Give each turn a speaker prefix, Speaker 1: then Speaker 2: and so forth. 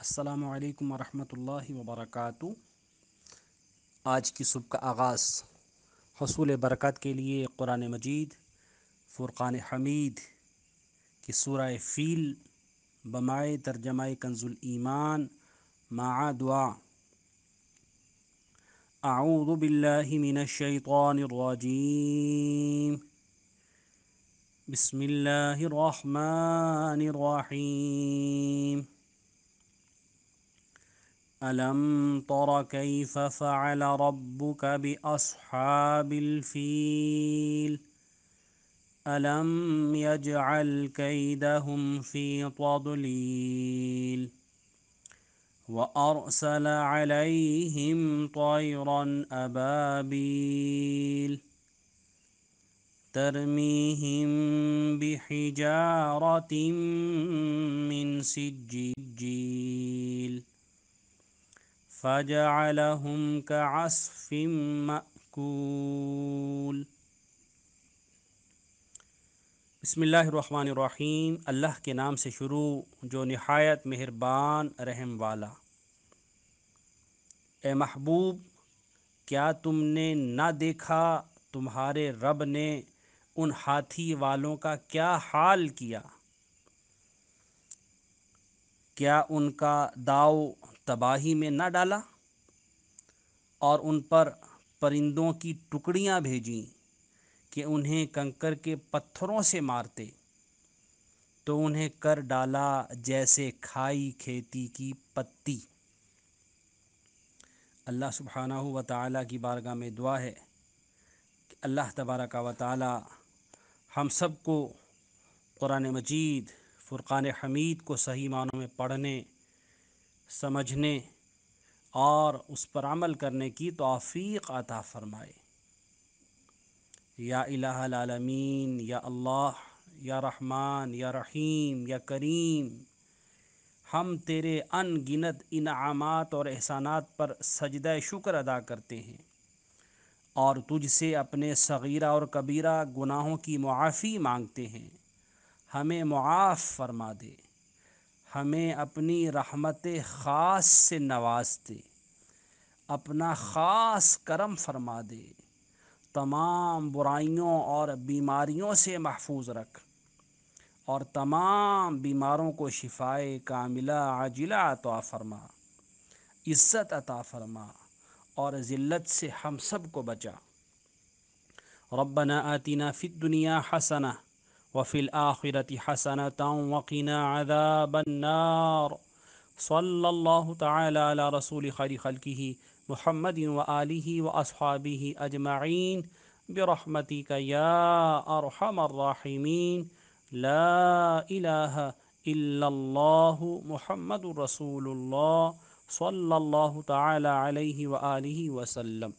Speaker 1: السلام علیکم ورحمۃ اللہ وبرکاتہ۔ آج کی صبح کا آغاز حصول برکات کے لیے قرآن مجید فرقان حمید کی سورہ فیل بمائے ترجمہ کنز الایمان مع دعا۔ اعوذ باللہ من الشیطان الرجیم، بسم اللہ الرحمن الرحیم۔ ألم تر كيف فعل ربك بأصحاب الفيل ألم يجعل كيدهم في تضليل وأرسل عليهم طيرا أبابيل ترميهم بحجارة من سجيل فجعلهم كعصف مأكول۔ بسم اللہ الرحمن الرحیم، اللہ کے نام سے شروع جو نہایت مہربان رحم والا۔ اے محبوب، کیا تم نے نہ دیکھا تمہارے رب نے ان ہاتھی والوں کا کیا حال کیا؟ کیا ان کا داؤ تباہی میں نہ ڈالا اور ان پر پرندوں کی ٹکڑیاں بھیجیں کہ انہیں کنکر کے پتھروں سے مارتے تو انہیں کر ڈالا جیسے کھائی کھیتی کی پتی۔ اللہ سبحانہ و تعالیٰ کی بارگاہ میں دعا ہے کہ اللہ تبارک و تعالیٰ ہم سب کو قرآن مجید فرقان حمید کو صحیح معنوں میں پڑھنے، سمجھنے اور اس پر عمل کرنے کی توفیق عطا فرمائے۔ یا الہ العالمین، یا اللہ، یا رحمان، یا رحیم، یا کریم، ہم تیرے ان گنت انعامات اور احسانات پر سجدہ شکر ادا کرتے ہیں اور تجھ سے اپنے صغیرہ اور کبیرہ گناہوں کی معافی مانگتے ہیں۔ ہمیں معاف فرما دے، ہمیں اپنی رحمت خاص سے نواز دے، اپنا خاص کرم فرما دے، تمام برائیوں اور بیماریوں سے محفوظ رکھ اور تمام بیماروں کو شفائے کاملہ عاجلہ عطا فرما، عزت عطا فرما اور ذلت سے ہم سب کو بچا۔ ربنا آتنا فی الدنیا حسنہ وفی الآخرۃ حسنۃ وقنا عذاب النار۔ صلی اللہ تعالی علی رسول خیر خلقہ محمد وآلہ واصحابہ اجمعین برحمتک یا ارحم الراحمین۔ لا الہ الا اللہ محمد رسول اللہ صلی اللہ تعالی علیہ وآلہ وسلم۔